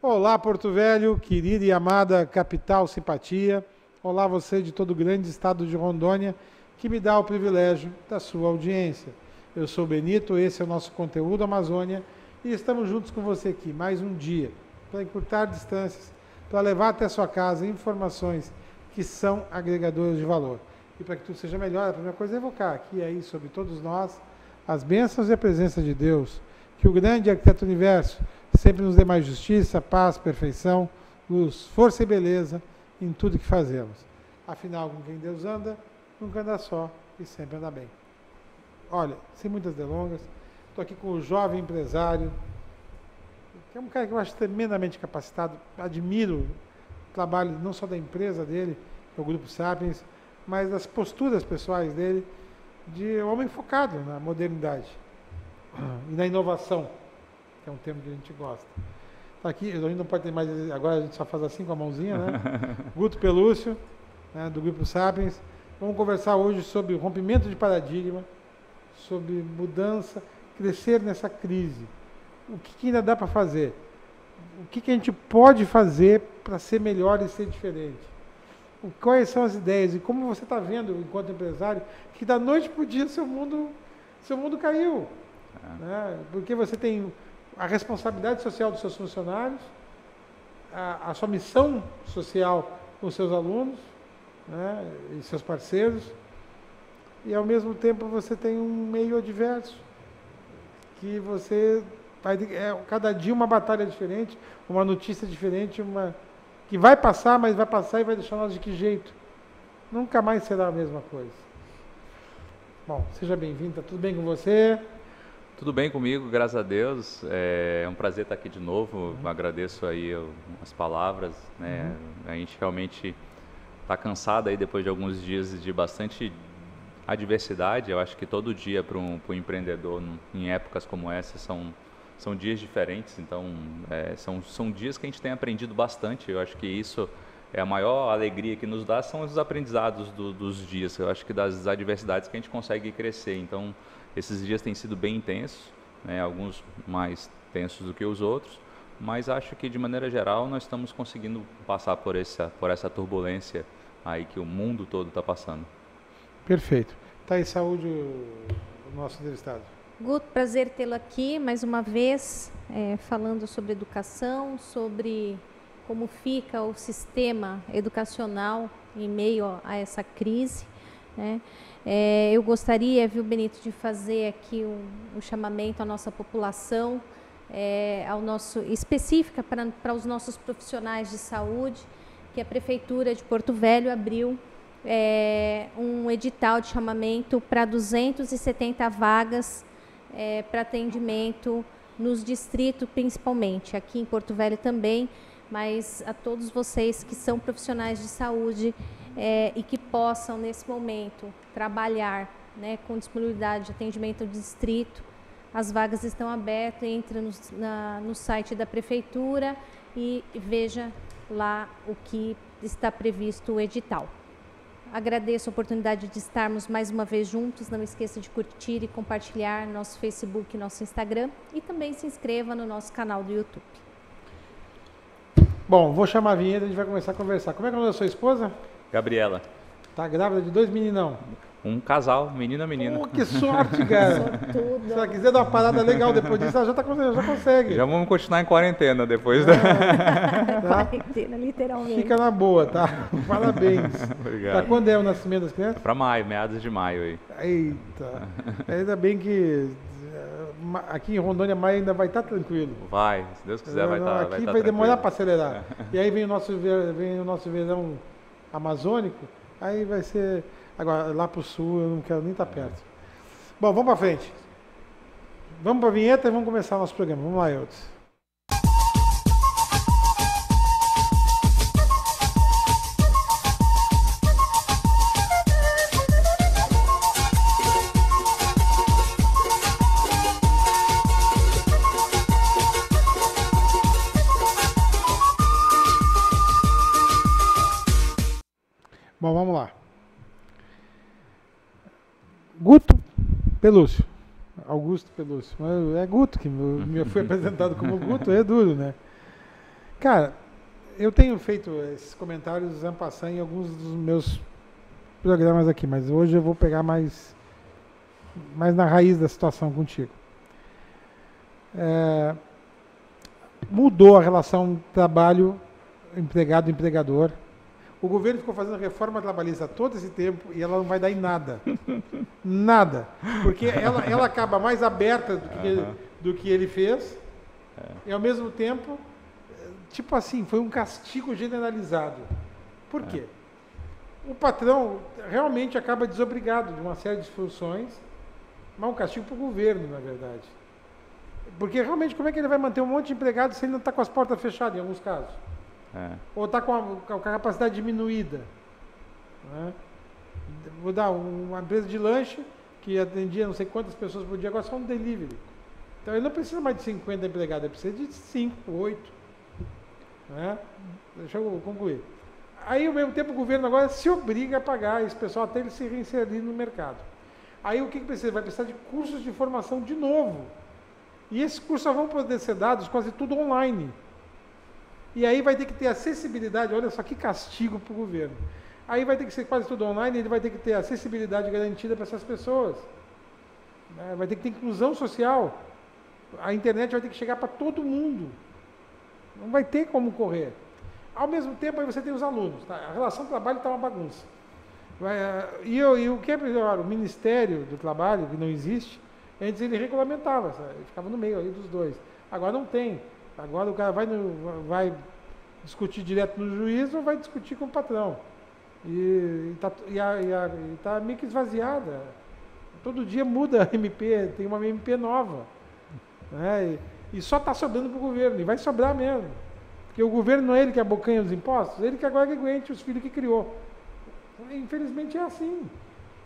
Olá, Porto Velho, querida e amada capital simpatia. Olá, você de todo o grande estado de Rondônia, que me dá o privilégio da sua audiência. Eu sou Benito, esse é o nosso conteúdo Amazônia e estamos juntos com você aqui mais um dia para encurtar distâncias, para levar até a sua casa informações que são agregadoras de valor. E para que tudo seja melhor, a primeira coisa é evocar aqui e aí sobre todos nós as bênçãos e a presença de Deus, que o grande arquiteto do universo sempre nos dê mais justiça, paz, perfeição, luz, força e beleza em tudo que fazemos. Afinal, com quem Deus anda, nunca anda só e sempre anda bem. Olha, sem muitas delongas, estou aqui com o jovem empresário, que é um cara que eu acho tremendamente capacitado, admiro o trabalho não só da empresa dele, que é o Grupo Sapiens, mas das posturas pessoais dele, de homem focado na modernidade e na inovação, que é um termo que a gente gosta. Tá aqui, a gente não pode ter mais, agora a gente só faz assim com a mãozinha, né? Guto Pelúcio, né, do Grupo Sapiens. Vamos conversar hoje sobre o rompimento de paradigma, sobre mudança, crescer nessa crise. O que ainda dá para fazer? O que a gente pode fazer para ser melhor e ser diferente? Quais são as ideias? E como você está vendo, enquanto empresário, que da noite para o dia seu mundo caiu. Né? Porque você tem a responsabilidade social dos seus funcionários, a sua missão social com os seus alunos, né, e seus parceiros, e ao mesmo tempo você tem um meio adverso, que você vai, cada dia uma batalha diferente, uma notícia diferente, que vai passar, mas vai passar e vai deixar nós de que jeito? Nunca mais será a mesma coisa. Bom, seja bem-vindo, tá tudo bem com você? Tudo bem comigo, graças a Deus. É um prazer estar aqui de novo. Agradeço aí as palavras, né? A gente realmente está cansado aí depois de alguns dias de bastante adversidade. Eu acho que todo dia para um empreendedor em épocas como essa são dias diferentes. Então, são dias que a gente tem aprendido bastante. Eu acho que isso é a maior alegria que nos dá, são os aprendizados dos dias. Eu acho que das adversidades que a gente consegue crescer. Então, esses dias têm sido bem intensos, né? Alguns mais tensos do que os outros, mas acho que de maneira geral nós estamos conseguindo passar por essa turbulência aí que o mundo todo está passando. Perfeito. Tá aí, saúde, o nosso entrevistado. Guto, prazer tê-lo aqui mais uma vez, falando sobre educação, sobre como fica o sistema educacional em meio a essa crise, né? Eu gostaria, viu, Benito, de fazer aqui um chamamento à nossa população, específica para os nossos profissionais de saúde, que a Prefeitura de Porto Velho abriu um edital de chamamento para 270 vagas para atendimento nos distritos, principalmente, aqui em Porto Velho também, mas a todos vocês que são profissionais de saúde e que possam, nesse momento, trabalhar, né, com disponibilidade de atendimento ao distrito. As vagas estão abertas, entre no site da Prefeitura e veja lá o que está previsto o edital. Agradeço a oportunidade de estarmos mais uma vez juntos. Não esqueça de curtir e compartilhar nosso Facebook e nosso Instagram e também se inscreva no nosso canal do YouTube. Bom, vou chamar a vinheta e a gente vai começar a conversar. Como é que é o nome da sua esposa? Gabriela. Tá grávida de 2 meninão? Um casal, menino e menina. Oh, que sorte, cara. Se ela quiser dar uma parada legal depois disso, ela já consegue. Já vamos continuar em quarentena depois Quarentena, literalmente. Fica na boa, tá? Parabéns. Obrigado. Tá, quando é o nascimento das crianças? Para maio, meados de maio aí. Eita. Ainda bem que aqui em Rondônia maio ainda vai estar tranquilo. Vai, se Deus quiser vai estar Aqui vai demorar para acelerar. E aí vem o nosso verão amazônico, aí vai ser... Agora, lá para o sul, eu não quero nem estar perto. Bom, vamos para frente. Vamos para a vinheta e vamos começar o nosso programa. Vamos lá, Eudes. Bom, vamos lá. Guto Pelúcio. Augusto Pelúcio. É Guto, que me foi apresentado como Guto, é duro, né? Cara, eu tenho feito esses comentários en passant em alguns dos meus programas aqui, mas hoje eu vou pegar mais na raiz da situação contigo. Mudou a relação trabalho empregado-empregador. O governo ficou fazendo reforma trabalhista todo esse tempo e ela não vai dar em nada. Nada. Porque ela acaba mais aberta do que ele fez e, ao mesmo tempo, tipo assim, foi um castigo generalizado. Por quê? O patrão realmente acaba desobrigado de uma série de funções, mas um castigo para o governo, na verdade. Porque realmente, como é que ele vai manter um monte de empregados se ele não está com as portas fechadas, em alguns casos? Ou está com a capacidade diminuída? Né? Vou dar uma empresa de lanche que atendia não sei quantas pessoas por dia, agora só um delivery. Então ele não precisa mais de 50 empregados, ele precisa de 5, 8. Né? Deixa eu concluir. Aí, ao mesmo tempo, o governo agora se obriga a pagar esse pessoal até ele se reinserir no mercado. Aí o que precisa? Vai precisar de cursos de formação de novo. E esses cursos só vão poder ser dados quase tudo online. E aí vai ter que ter acessibilidade, olha só que castigo para o governo. Aí vai ter que ser quase tudo online, ele vai ter que ter acessibilidade garantida para essas pessoas. Vai ter que ter inclusão social. A internet vai ter que chegar para todo mundo. Não vai ter como correr. Ao mesmo tempo, aí você tem os alunos. Tá? A relação do trabalho está uma bagunça. E o que é melhor? O Ministério do Trabalho, que não existe, antes ele regulamentava, ele ficava no meio ali dos dois. Agora não tem. Agora o cara vai discutir direto no juiz ou vai discutir com o patrão. E está meio que esvaziada. Todo dia muda a MP, tem uma MP nova. Né? E só está sobrando para o governo, e vai sobrar mesmo. Porque o governo não é ele que abocanha os impostos, ele que agora que aguente os filhos que criou. Infelizmente é assim.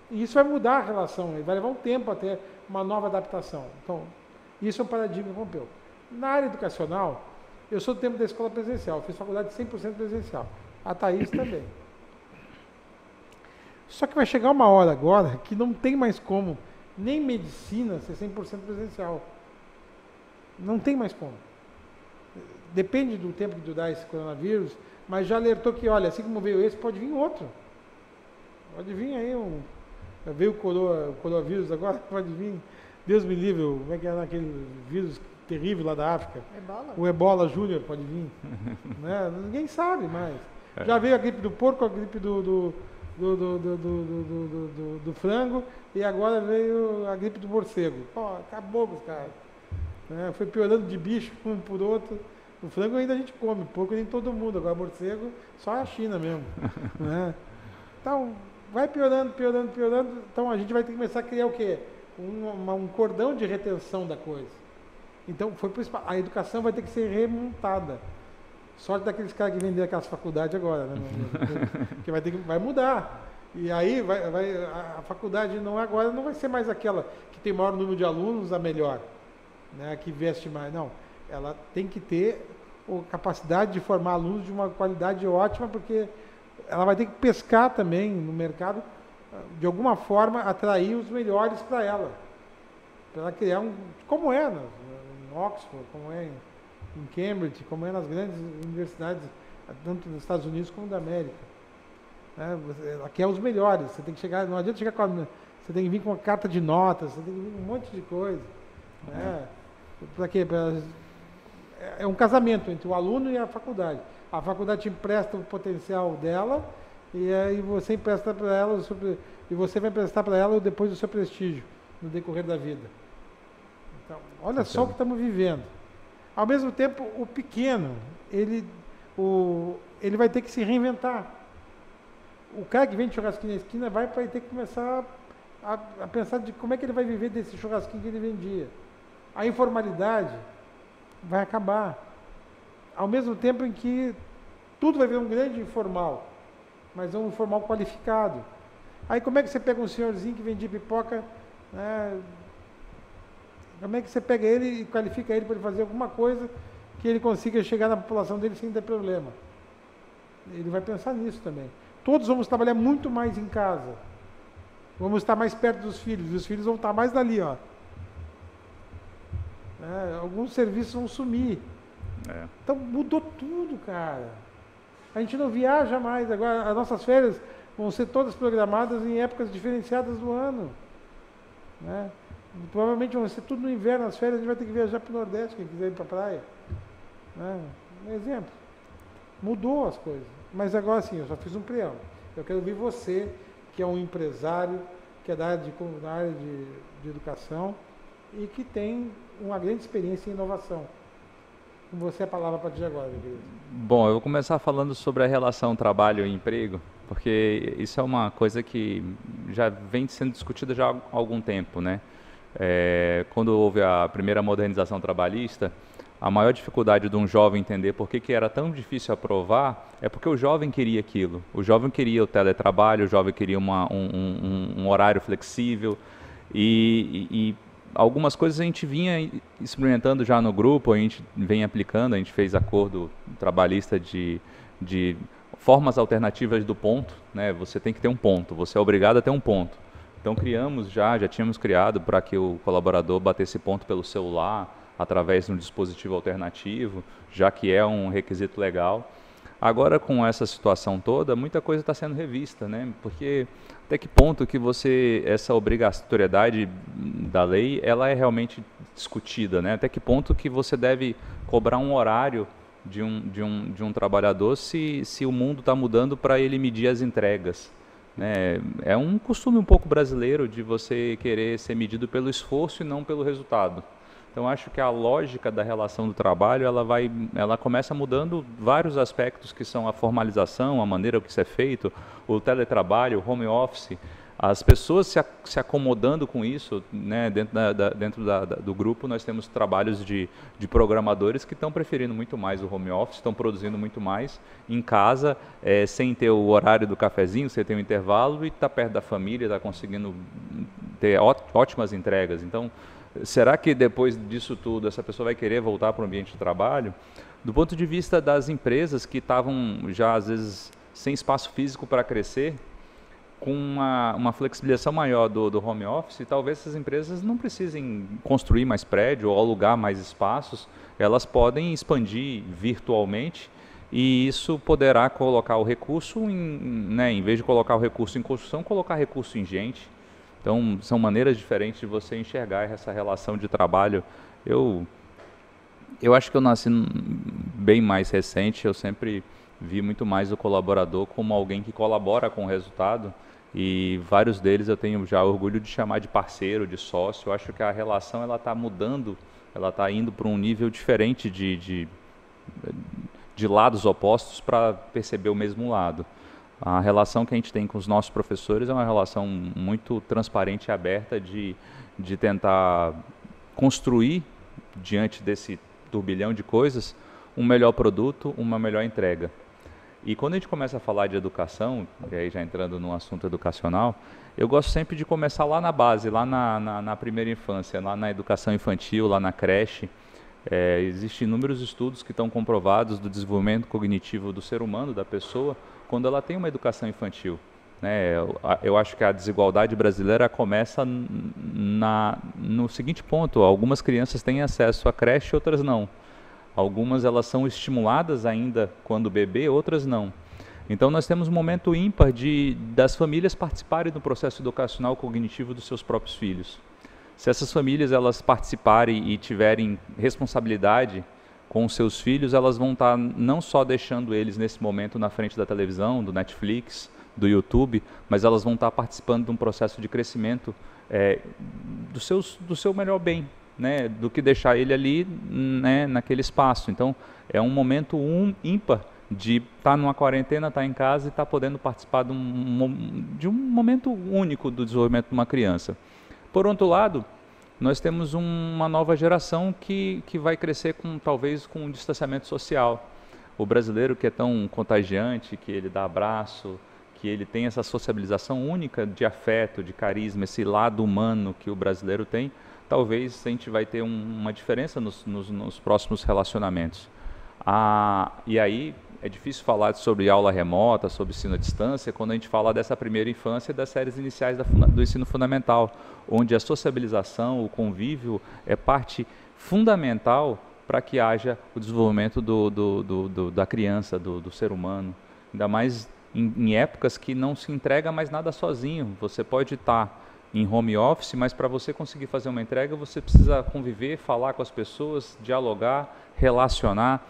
E isso vai mudar a relação, vai levar um tempo até uma nova adaptação. Então, isso é um paradigma que rompeu. Na área educacional, eu sou do tempo da escola presencial, fiz faculdade 100% presencial. A Thaís também. Só que vai chegar uma hora agora que não tem mais como, nem medicina ser 100% presencial. Não tem mais como. Depende do tempo que durar esse coronavírus, mas já alertou que, olha, assim como veio esse, pode vir outro. Pode vir aí veio o coronavírus agora, pode vir, Deus me livre, como é que era aquele vírus terrível lá da África? Ebola? O Ebola Júnior pode vir. Né? Ninguém sabe mais. Já veio a gripe do porco, a gripe do frango, e agora veio a gripe do morcego. Pô, acabou com os caras. Né? Foi piorando de bicho um por outro. O frango ainda a gente come, porco nem todo mundo, agora morcego só a China mesmo. Né? Então, vai piorando. Então a gente vai ter que começar a criar o quê? Um cordão de retenção da coisa. Então a educação vai ter que ser remontada. Sorte daqueles caras que venderam aquelas faculdades agora, né? Que vai mudar. E aí a faculdade agora não vai ser mais aquela que tem maior número de alunos, a melhor, né? Que investe mais. Não. Ela tem que ter a capacidade de formar alunos de uma qualidade ótima, porque ela vai ter que pescar também no mercado, de alguma forma, atrair os melhores para ela criar como é em Oxford, como é em Cambridge, como é nas grandes universidades, tanto nos Estados Unidos como da América. Ela quer os melhores, você tem que chegar, não adianta chegar você tem que vir com uma carta de notas, você tem que vir com um monte de coisa. Para quê? É um casamento entre o aluno e a faculdade. A faculdade te empresta o potencial dela e aí você empresta para ela e você vai emprestar para ela depois do seu prestígio no decorrer da vida. Então, olha só o que estamos vivendo. Ao mesmo tempo, o pequeno, ele vai ter que se reinventar. O cara que vende churrasquinho na esquina vai ter que começar a pensar de como é que ele vai viver desse churrasquinho que ele vendia. A informalidade vai acabar. Ao mesmo tempo em que tudo vai virar um grande informal, mas é um informal qualificado. Aí como é que você pega um senhorzinho que vendia pipoca, né? Como é que você pega ele e qualifica ele para ele fazer alguma coisa que ele consiga chegar na população dele sem ter problema? Ele vai pensar nisso também. Todos vamos trabalhar muito mais em casa. Vamos estar mais perto dos filhos. E os filhos vão estar mais dali, ó. Alguns serviços vão sumir. Então mudou tudo, cara. A gente não viaja mais. Agora as nossas férias vão ser todas programadas em épocas diferenciadas do ano, né? Provavelmente vão ser tudo no inverno, as férias a gente vai ter que viajar para o Nordeste, quem quiser ir para a praia, né? Um exemplo. Mudou as coisas. Mas agora sim, eu só fiz um preâmbulo. Eu quero ouvir você, que é um empresário, que é da área de educação e que tem uma grande experiência em inovação. Com você a palavra a partir de agora, meu querido. Bom, eu vou começar falando sobre a relação trabalho e emprego, porque isso é uma coisa que já vem sendo discutida já há algum tempo, né? Quando houve a primeira modernização trabalhista, a maior dificuldade de um jovem entender por que era tão difícil aprovar é porque o jovem queria aquilo. O jovem queria o teletrabalho, o jovem queria um horário flexível e algumas coisas a gente vinha experimentando já no grupo, a gente vem aplicando, a gente fez acordo trabalhista de formas alternativas do ponto, né? Você tem que ter um ponto, você é obrigado a ter um ponto. Então já tínhamos criado para que o colaborador batesse ponto pelo celular, através de um dispositivo alternativo, já que é um requisito legal. Agora, com essa situação toda, muita coisa está sendo revista, né? Porque até que ponto que essa obrigatoriedade da lei, ela é realmente discutida, né? Até que ponto que você deve cobrar um horário de um trabalhador se o mundo está mudando para ele medir as entregas, né? É um costume um pouco brasileiro de você querer ser medido pelo esforço e não pelo resultado. Então, acho que a lógica da relação do trabalho, ela começa mudando vários aspectos que são a formalização, a maneira que isso é feito, o teletrabalho, o home office, as pessoas se acomodando com isso, né? Dentro do grupo nós temos trabalhos de programadores que estão preferindo muito mais o home office, estão produzindo muito mais em casa, sem ter o horário do cafezinho, sem ter um intervalo e está perto da família, está conseguindo ter ótimas entregas. Então, será que depois disso tudo essa pessoa vai querer voltar para o ambiente de trabalho? Do ponto de vista das empresas que estavam já às vezes sem espaço físico para crescer, com uma flexibilização maior do home office, talvez essas empresas não precisem construir mais prédio ou alugar mais espaços, elas podem expandir virtualmente e isso poderá colocar o recurso, em vez de colocar o recurso em construção, colocar recurso em gente. Então, são maneiras diferentes de você enxergar essa relação de trabalho. Eu acho que eu nasci bem mais recente, eu sempre vi muito mais o colaborador como alguém que colabora com o resultado e vários deles eu tenho já orgulho de chamar de parceiro, de sócio. Eu acho que a relação está mudando, ela está indo para um nível diferente de lados opostos para perceber o mesmo lado. A relação que a gente tem com os nossos professores é uma relação muito transparente e aberta de tentar construir, diante desse turbilhão de coisas, um melhor produto, uma melhor entrega. E quando a gente começa a falar de educação, e aí já entrando no assunto educacional, eu gosto sempre de começar lá na base, lá na primeira infância, lá na educação infantil, lá na creche. Existem inúmeros estudos que estão comprovados do desenvolvimento cognitivo do ser humano, da pessoa, quando ela tem uma educação infantil, né? Eu acho que a desigualdade brasileira começa no seguinte ponto: algumas crianças têm acesso à creche, outras não. Algumas elas são estimuladas ainda quando bebê, outras não. Então nós temos um momento ímpar das famílias participarem do processo educacional cognitivo dos seus próprios filhos. Se essas famílias elas participarem e tiverem responsabilidade com os seus filhos, elas vão estar não só deixando eles nesse momento na frente da televisão, do Netflix, do YouTube, mas elas vão estar participando de um processo de crescimento do seu melhor bem, né, do que deixar ele ali, né, naquele espaço. Então, é um momento ímpar de estar numa quarentena, estar em casa e estar podendo participar de um momento único do desenvolvimento de uma criança. Por outro lado, nós temos uma nova geração que vai crescer talvez com um distanciamento social. O brasileiro que é tão contagiante, que ele dá abraço, que ele tem essa sociabilização única de afeto, de carisma, esse lado humano que o brasileiro tem, talvez a gente vai ter uma diferença nos próximos relacionamentos. E aí é difícil falar sobre aula remota, sobre ensino à distância, quando a gente fala dessa primeira infância e das séries iniciais do ensino fundamental, onde a sociabilização, o convívio é parte fundamental para que haja o desenvolvimento da criança, do ser humano. Ainda mais em épocas que não se entrega mais nada sozinho. Você pode estar em home office, mas para você conseguir fazer uma entrega, você precisa conviver, falar com as pessoas, dialogar, relacionar.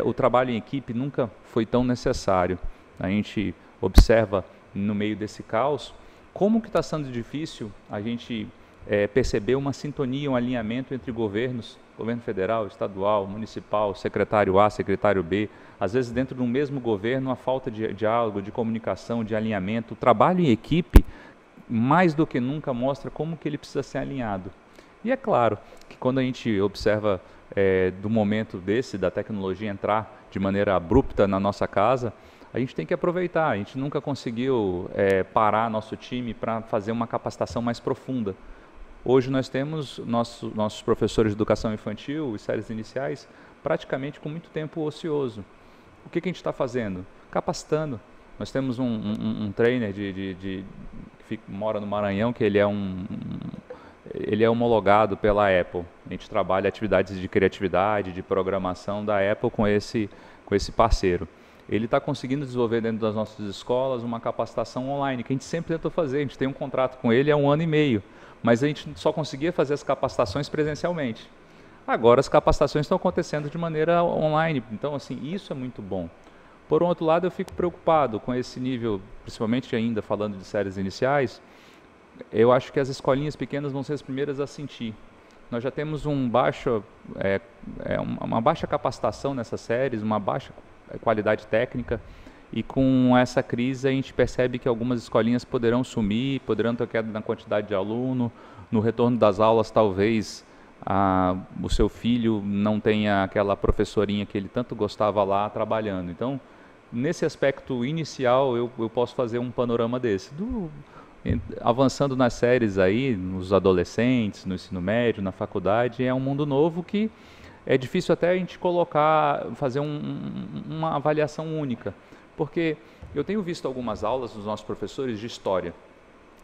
O trabalho em equipe nunca foi tão necessário. A gente observa no meio desse caos como que está sendo difícil a gente perceber uma sintonia, um alinhamento entre governos, governo federal, estadual, municipal, secretário A, secretário B. Às vezes dentro do mesmo governo a falta de diálogo, de comunicação, de alinhamento. O trabalho em equipe, mais do que nunca, mostra como que ele precisa ser alinhado. E é claro que quando a gente observa do momento desse, da tecnologia entrar de maneira abrupta na nossa casa, a gente tem que aproveitar. A gente nunca conseguiu parar nosso time para fazer uma capacitação mais profunda. Hoje nós temos nossos professores de educação infantil e séries iniciais praticamente com muito tempo ocioso. O que a gente está fazendo? Capacitando. Nós temos um trainer que mora no Maranhão, que ele é homologado pela Apple. A gente trabalha atividades de criatividade, de programação da Apple com esse parceiro. Ele está conseguindo desenvolver dentro das nossas escolas uma capacitação online, que a gente sempre tentou fazer. A gente tem um contrato com ele há 1 ano e meio, mas a gente só conseguia fazer as capacitações presencialmente. Agora as capacitações estão acontecendo de maneira online, então assim, isso é muito bom. Por um outro lado, eu fico preocupado com esse nível, principalmente ainda falando de séries iniciais. Eu acho que as escolinhas pequenas vão ser as primeiras a sentir. Nós já temos uma baixa capacitação nessas séries, uma baixa qualidade técnica, e com essa crise a gente percebe que algumas escolinhas poderão sumir, poderão ter queda na quantidade de aluno. No retorno das aulas, talvez o seu filho não tenha aquela professorinha que ele tanto gostava lá trabalhando. Então, nesse aspecto inicial, eu posso fazer um panorama desse. Avançando nas séries aí, nos adolescentes, no ensino médio, na faculdade, é um mundo novo que é difícil até a gente fazer uma avaliação única. Porque eu tenho visto algumas aulas dos nossos professores de história.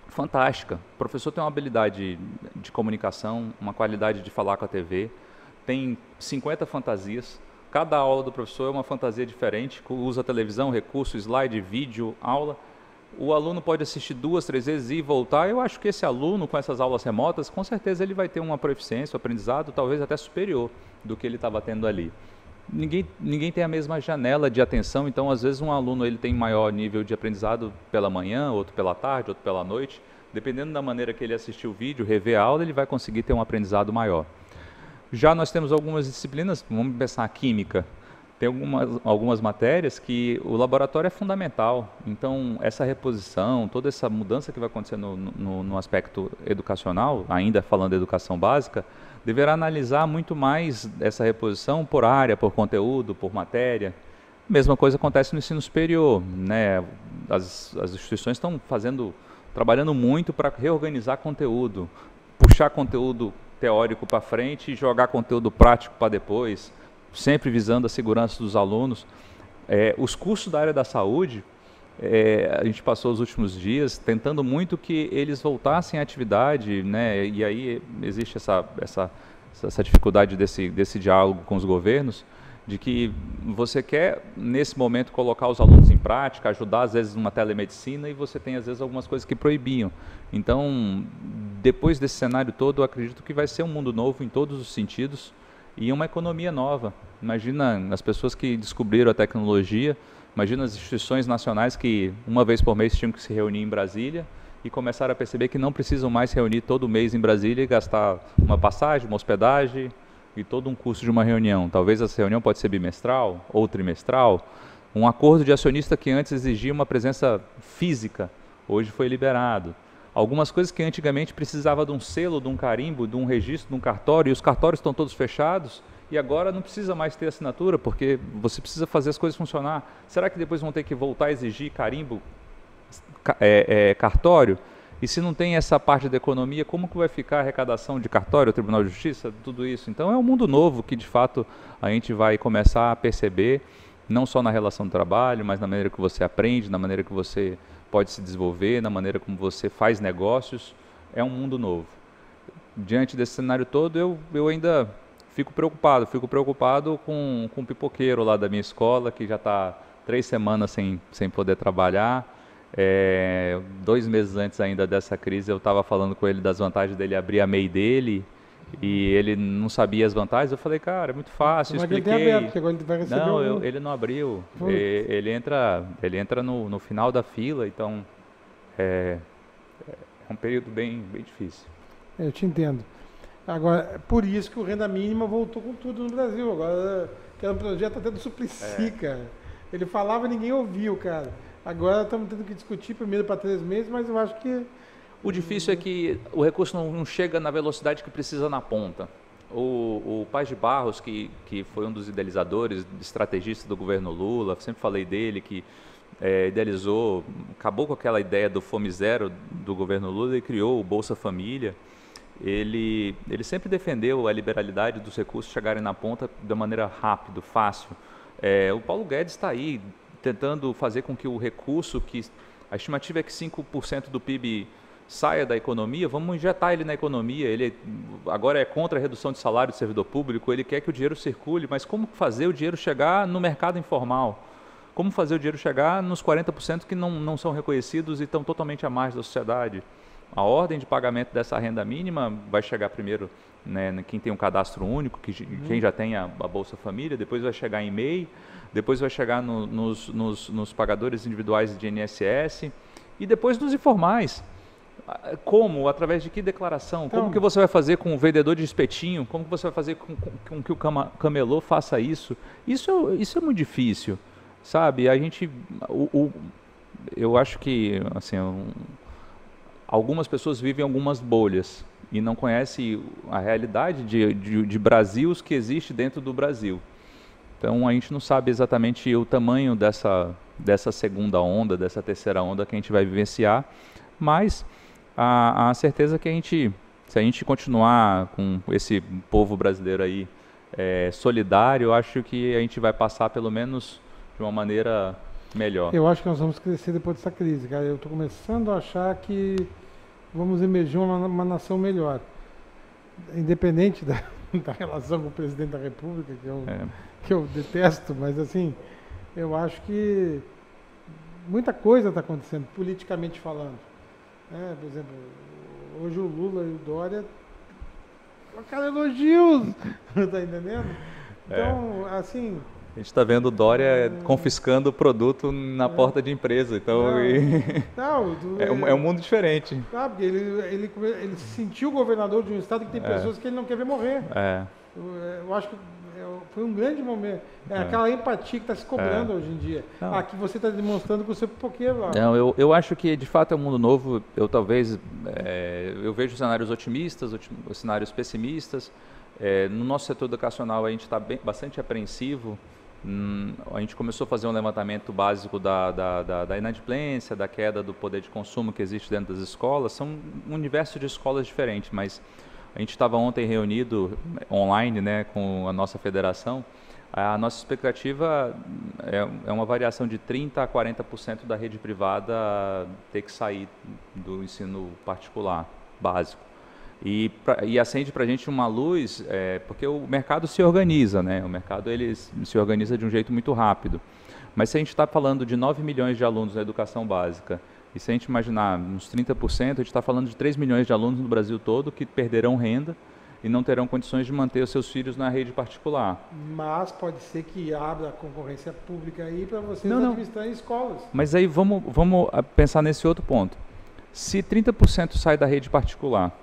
Fantástica. O professor tem uma habilidade de comunicação, uma qualidade de falar com a TV, tem 50 fantasias. Cada aula do professor é uma fantasia diferente, usa televisão, recurso, slide, vídeo, aula. O aluno pode assistir 2, 3 vezes e voltar. Eu acho que esse aluno, com essas aulas remotas, com certeza ele vai ter uma proficiência, um aprendizado, talvez até superior do que ele estava tendo ali. Ninguém tem a mesma janela de atenção, então às vezes um aluno ele tem maior nível de aprendizado pela manhã, outro pela tarde, outro pela noite. Dependendo da maneira que ele assistir o vídeo, rever a aula, ele vai conseguir ter um aprendizado maior. Já nós temos algumas disciplinas, vamos pensar a química. Tem algumas matérias que o laboratório é fundamental. Então, essa reposição, toda essa mudança que vai acontecer no aspecto educacional, ainda falando de educação básica, deverá analisar muito mais essa reposição por área, por conteúdo, por matéria. Mesma coisa acontece no ensino superior, né? As instituições estão trabalhando muito para reorganizar conteúdo, puxar conteúdo teórico para frente e jogar conteúdo prático para depois, sempre visando a segurança dos alunos. Os cursos da área da saúde, a gente passou os últimos dias tentando muito que eles voltassem à atividade, né? E aí existe essa dificuldade desse diálogo com os governos, de que você quer, nesse momento, colocar os alunos em prática, ajudar, às vezes, numa telemedicina, e você tem, às vezes, algumas coisas que proibiam. Então, depois desse cenário todo, eu acredito que vai ser um mundo novo em todos os sentidos, e uma economia nova. Imagina as pessoas que descobriram a tecnologia, imagina as instituições nacionais que uma vez por mês tinham que se reunir em Brasília e começaram a perceber que não precisam mais se reunir todo mês em Brasília e gastar uma passagem, uma hospedagem e todo um custo de uma reunião. Talvez essa reunião pode ser bimestral ou trimestral. Um acordo de acionista que antes exigia uma presença física, hoje foi liberado. Algumas coisas que antigamente precisava de um selo, de um carimbo, de um registro, de um cartório, e os cartórios estão todos fechados, e agora não precisa mais ter assinatura, porque você precisa fazer as coisas funcionar. Será que depois vão ter que voltar a exigir carimbo, cartório? E se não tem essa parte da economia, como que vai ficar a arrecadação de cartório, Tribunal de Justiça, tudo isso? Então é um mundo novo que, de fato, a gente vai começar a perceber, não só na relação do trabalho, mas na maneira que você aprende, na maneira que você pode se desenvolver, na maneira como você faz negócios. É um mundo novo. Diante desse cenário todo, eu ainda fico preocupado com o pipoqueiro lá da minha escola, que já está 3 semanas sem poder trabalhar. 2 meses antes ainda dessa crise, eu estava falando com ele das vantagens dele abrir a MEI dele, e ele não sabia as vantagens. Eu falei, cara, é muito fácil, Mas expliquei. ele tem aberto, agora ele vai receber não, ele não abriu. Ele entra no final da fila, então é um período bem difícil. Eu te entendo. Agora, por isso que o renda mínima voltou com tudo no Brasil. Agora, que era um projeto até do Suplicy, cara. Ele falava e ninguém ouviu, cara. Agora estamos tendo que discutir primeiro para 3 meses, mas eu acho que... O difícil é que o recurso não chega na velocidade que precisa na ponta. O Paz de Barros, que foi um dos idealizadores, estrategista do governo Lula, sempre falei dele, que idealizou, acabou com aquela ideia do Fome Zero do governo Lula e criou o Bolsa Família. Ele sempre defendeu a liberalidade dos recursos chegarem na ponta de maneira rápida, fácil. O Paulo Guedes está aí tentando fazer com que o recurso, que a estimativa é que 5% do PIB saia da economia, vamos injetar ele na economia. Ele agora é contra a redução de salário do servidor público, ele quer que o dinheiro circule, mas como fazer o dinheiro chegar no mercado informal? Como fazer o dinheiro chegar nos 40% que não são reconhecidos e estão totalmente à margem da sociedade? A ordem de pagamento dessa renda mínima vai chegar primeiro, né, quem tem um cadastro único, quem já tem a Bolsa Família, depois vai chegar em MEI, depois vai chegar nos pagadores individuais de INSS e depois nos informais. Como? Através de que declaração? Então, como que você vai fazer com o vendedor de espetinho? Como que você vai fazer com que o camelô faça isso? Isso é muito difícil, sabe? Eu acho que assim, algumas pessoas vivem algumas bolhas e não conhecem a realidade de Brasils que existe dentro do Brasil. Então a gente não sabe exatamente o tamanho dessa segunda onda, dessa terceira onda que a gente vai vivenciar, mas a certeza que se a gente continuar com esse povo brasileiro aí solidário, eu acho que a gente vai passar pelo menos de uma maneira melhor. Eu acho que nós vamos crescer depois dessa crise, cara. Eu estou começando a achar que vamos emergir uma nação melhor. Independente da relação com o presidente da República, que eu detesto, mas assim, eu acho que muita coisa está acontecendo, politicamente falando. Por exemplo, hoje o Lula e o Dória colocaram elogios, tá entendendo? Então, assim... A gente está vendo o Dória confiscando o produto na porta de empresa, então é um mundo diferente. Porque ele se sentiu governador de um estado que tem pessoas que ele não quer ver morrer. Eu acho que foi um grande momento. Aquela empatia que está se cobrando hoje em dia. Aqui você está demonstrando com o seu pipoqueiro lá. Não, eu acho que de fato é um mundo novo. Eu vejo cenários otimistas, cenários pessimistas. No nosso setor educacional a gente está bastante apreensivo. A gente começou a fazer um levantamento básico da inadimplência, da queda do poder de consumo que existe dentro das escolas. São um universo de escolas diferentes, mas a gente estava ontem reunido online, né, com a nossa federação. A nossa expectativa é uma variação de 30% a 40% da rede privada ter que sair do ensino particular básico. E acende para a gente uma luz, porque o mercado se organiza, né? O mercado ele se organiza de um jeito muito rápido. Mas se a gente está falando de 9 milhões de alunos na educação básica, e se a gente imaginar uns 30%, a gente está falando de 3 milhões de alunos no Brasil todo que perderão renda e não terão condições de manter os seus filhos na rede particular. Mas pode ser que abra a concorrência pública aí para vocês administrarem escolas. Mas aí vamos pensar nesse outro ponto. Se 30% sai da rede particular,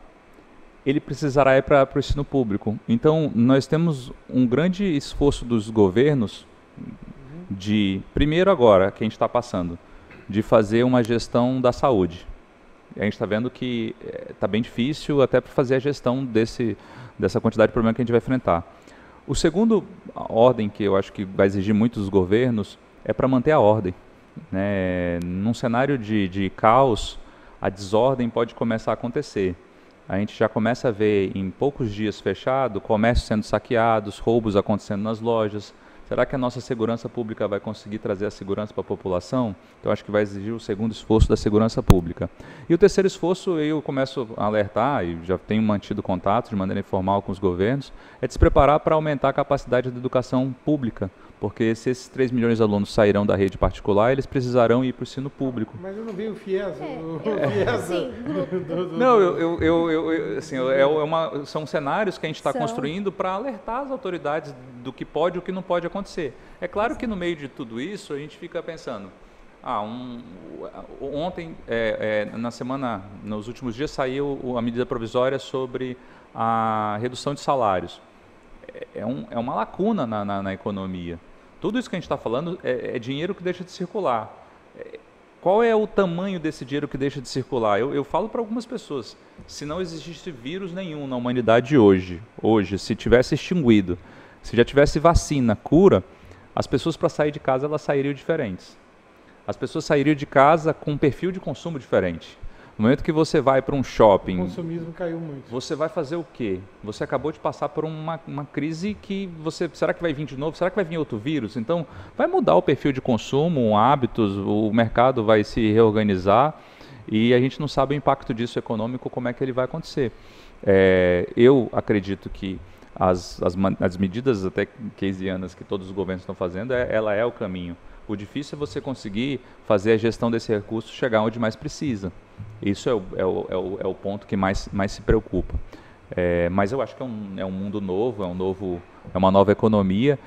ele precisará ir para o ensino público. Então, nós temos um grande esforço dos governos primeiro agora, que a gente está passando, de fazer uma gestão da saúde. A gente está vendo que está bem difícil até para fazer a gestão dessa quantidade de problema que a gente vai enfrentar. O segundo ordem, que eu acho que vai exigir muito dos governos, é para manter a ordem. Né? Num cenário de caos, a desordem pode começar a acontecer. A gente já começa a ver em poucos dias fechado, comércio sendo saqueados, roubos acontecendo nas lojas. Será que a nossa segurança pública vai conseguir trazer a segurança para a população? Então, acho que vai exigir o segundo esforço da segurança pública. E o terceiro esforço, eu começo a alertar, e já tenho mantido contato de maneira informal com os governos, é de se preparar para aumentar a capacidade da educação pública, porque se esses 3 milhões de alunos sairão da rede particular, eles precisarão ir para o ensino público. Mas eu não vi o FIES. São cenários que a gente está construindo para alertar as autoridades do que pode e o que não pode acontecer. É claro que no meio de tudo isso, a gente fica pensando, ontem, nos últimos dias, saiu a medida provisória sobre a redução de salários. É uma lacuna na economia. Tudo isso que a gente está falando é dinheiro que deixa de circular. Qual é o tamanho desse dinheiro que deixa de circular? Eu falo para algumas pessoas, se não existisse vírus nenhum na humanidade hoje, se tivesse extinguido, se já tivesse vacina, cura, as pessoas para sair de casa, elas sairiam diferentes. As pessoas sairiam de casa com um perfil de consumo diferente. No momento que você vai para um shopping... O consumismo caiu muito. Você vai fazer o quê? Você acabou de passar por uma crise que será que vai vir de novo? Será que vai vir outro vírus? Então, vai mudar o perfil de consumo, hábitos, o mercado vai se reorganizar e a gente não sabe o impacto disso econômico, como é que ele vai acontecer. Eu acredito que as medidas até keynesianas que todos os governos estão fazendo, ela é o caminho. O difícil é você conseguir fazer a gestão desse recurso chegar onde mais precisa. Isso é o ponto que mais se preocupa. Mas eu acho que é um mundo novo, é uma nova economia.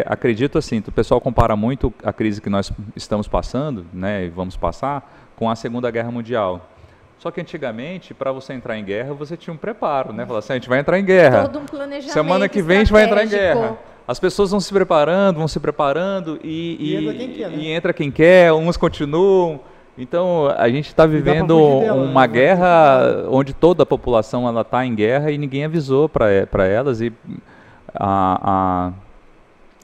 Acredito assim, o pessoal compara muito a crise que nós estamos passando, né, e vamos passar, com a Segunda Guerra Mundial. Só que antigamente, para você entrar em guerra, você tinha um preparo, né? Falar assim, a gente vai entrar em guerra. Todo um planejamento semana que vem a gente vai entrar em guerra. As pessoas vão se preparando e entra quem quer, uns continuam. Então, a gente está vivendo uma guerra onde toda a população está em guerra e ninguém avisou para elas. E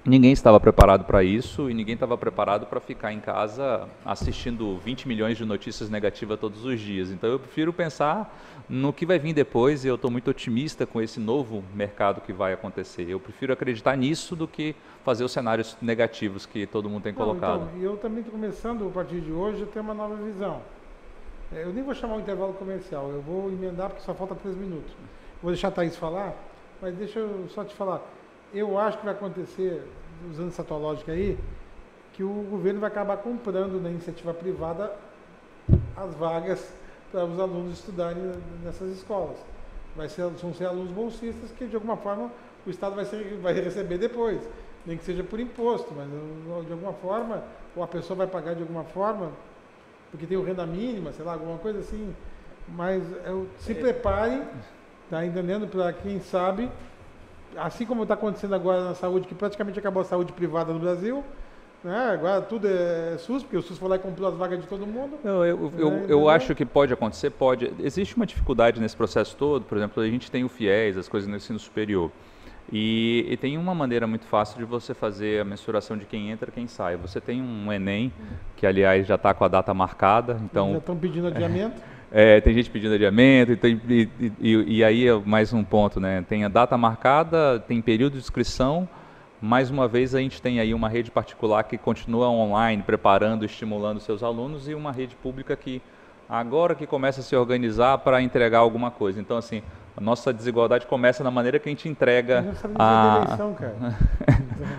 ninguém estava preparado para isso e ninguém estava preparado para ficar em casa assistindo 20 milhões de notícias negativas todos os dias. Então, eu prefiro pensar no que vai vir depois e eu estou muito otimista com esse novo mercado que vai acontecer. Eu prefiro acreditar nisso do que fazer os cenários negativos que todo mundo tem colocado. Então, eu também estou começando, a partir de hoje, a ter uma nova visão. Eu nem vou chamar o intervalo comercial, eu vou emendar porque só falta 3 minutos. Vou deixar a Thaís falar, mas deixa eu só te falar. Eu acho que vai acontecer, usando essa tua lógica aí, que o governo vai acabar comprando na iniciativa privada as vagas para os alunos estudarem nessas escolas. Vão ser alunos bolsistas que, de alguma forma, o Estado vai receber depois. Nem que seja por imposto, mas de alguma forma, ou a pessoa vai pagar de alguma forma, porque tem o renda mínima, sei lá, alguma coisa assim. Mas se preparem, tá entendendo? Para quem sabe, assim como está acontecendo agora na saúde, que praticamente acabou a saúde privada no Brasil, né? Agora tudo é SUS, porque o SUS foi lá e comprou as vagas de todo mundo. Eu acho que pode acontecer, pode. Existe uma dificuldade nesse processo todo, por exemplo, a gente tem o FIES, as coisas no ensino superior. E tem uma maneira muito fácil de você fazer a mensuração de quem entra e quem sai. Você tem um Enem, que aliás já está com a data marcada. Então, já estão pedindo adiamento? Tem gente pedindo adiamento, e aí é mais um ponto, né? Tem a data marcada, tem período de inscrição. Mais uma vez a gente tem aí uma rede particular que continua online, preparando, estimulando seus alunos, e uma rede pública que agora que começa a se organizar para entregar alguma coisa. Então, assim, a nossa desigualdade começa na maneira que a gente entrega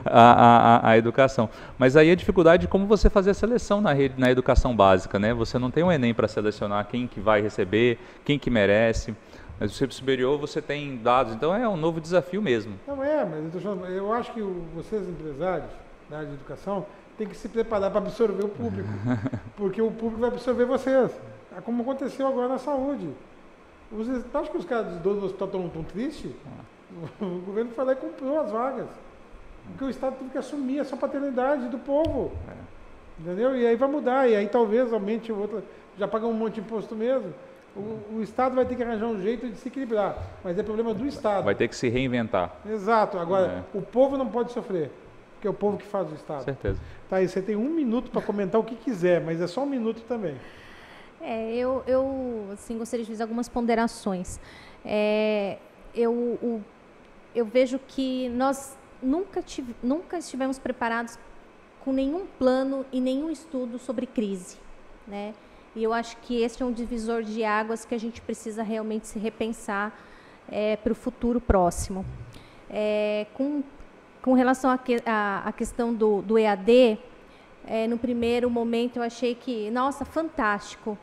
a educação. Mas aí a dificuldade de como você fazer a seleção na educação básica, né? Você não tem um Enem para selecionar quem que vai receber, quem que merece. Mas no superior você tem dados, então é um novo desafio mesmo. Não mas eu acho que vocês, empresários da área de educação, têm que se preparar para absorver o público. Porque o público vai absorver vocês. Como aconteceu agora na saúde. Acho que os caras do hospital estão tão tristes. O governo foi lá e comprou as vagas. Porque o Estado teve que assumir essa paternidade do povo. Entendeu? E aí vai mudar. E aí talvez aumente já paga um monte de imposto mesmo. O Estado vai ter que arranjar um jeito de se equilibrar, mas é problema do Estado. Vai ter que se reinventar. Exato. Agora, o povo não pode sofrer, porque é o povo que faz o Estado. Certeza. Tá, aí você tem 1 minuto para comentar o que quiser, mas é só 1 minuto também. Eu assim, gostaria de fazer algumas ponderações. Eu vejo que nós nunca estivemos preparados com nenhum plano e nenhum estudo sobre crise, né? E eu acho que esse é um divisor de águas que a gente precisa realmente se repensar para o futuro próximo. Com relação à questão do EAD, no primeiro momento eu achei que, nossa, fantástico,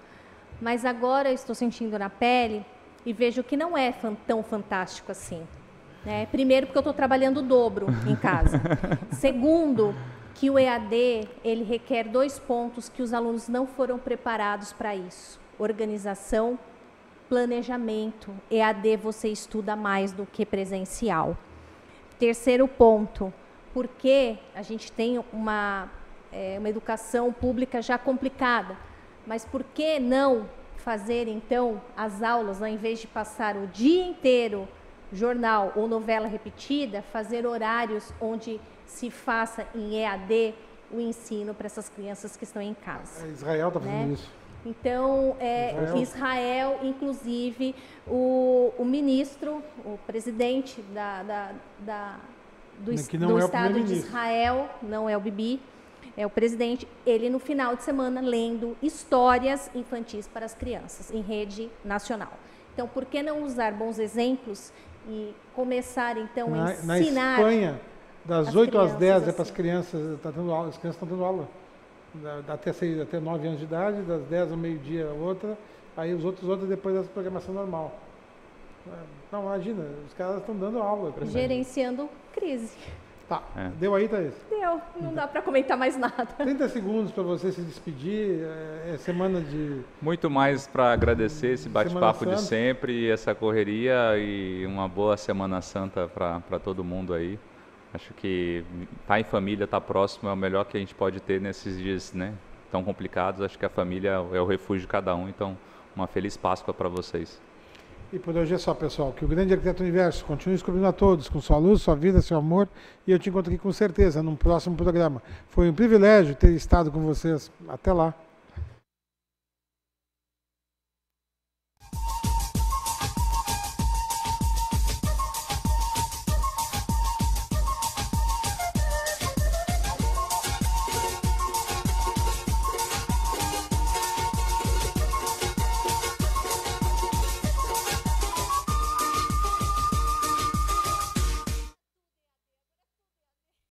mas agora eu estou sentindo na pele e vejo que não é tão fantástico assim, né? Primeiro, porque eu estou trabalhando o dobro em casa. Segundo, que o EAD ele requer 2 pontos que os alunos não foram preparados para isso: organização, planejamento. EAD você estuda mais do que presencial. Terceiro ponto, porque a gente tem uma educação pública já complicada, mas por que não fazer, então, as aulas, ao invés de passar o dia inteiro jornal ou novela repetida, fazer horários onde se faça em EAD o ensino para essas crianças que estão em casa. Israel está fazendo, né, isso. Então, Israel, inclusive, o ministro, o presidente do Estado de Israel, não é o Bibi, é o presidente, ele no final de semana lendo histórias infantis para as crianças, em rede nacional. Então, por que não usar bons exemplos e começar, então, a ensinar... Na Espanha, das 8 às 10 é para as crianças, as crianças estão tendo aula. Até 9 anos de idade, das 10 ao meio-dia outra, aí os outros depois da programação normal. Não, imagina, os caras estão dando aula. Gerenciando crise. Tá, deu aí, Thaís? Deu, não dá para comentar mais nada. 30 segundos para você se despedir, semana de... Muito mais para agradecer esse bate-papo de sempre, essa correria e uma boa Semana Santa para todo mundo aí. Acho que estar em família, estar próximo é o melhor que a gente pode ter nesses dias, né, tão complicados. Acho que a família é o refúgio de cada um, então uma feliz Páscoa para vocês. E por hoje é só, pessoal. Que o grande arquiteto do universo continue descobrindo a todos com sua luz, sua vida, seu amor. E eu te encontro aqui com certeza num próximo programa. Foi um privilégio ter estado com vocês. Até lá.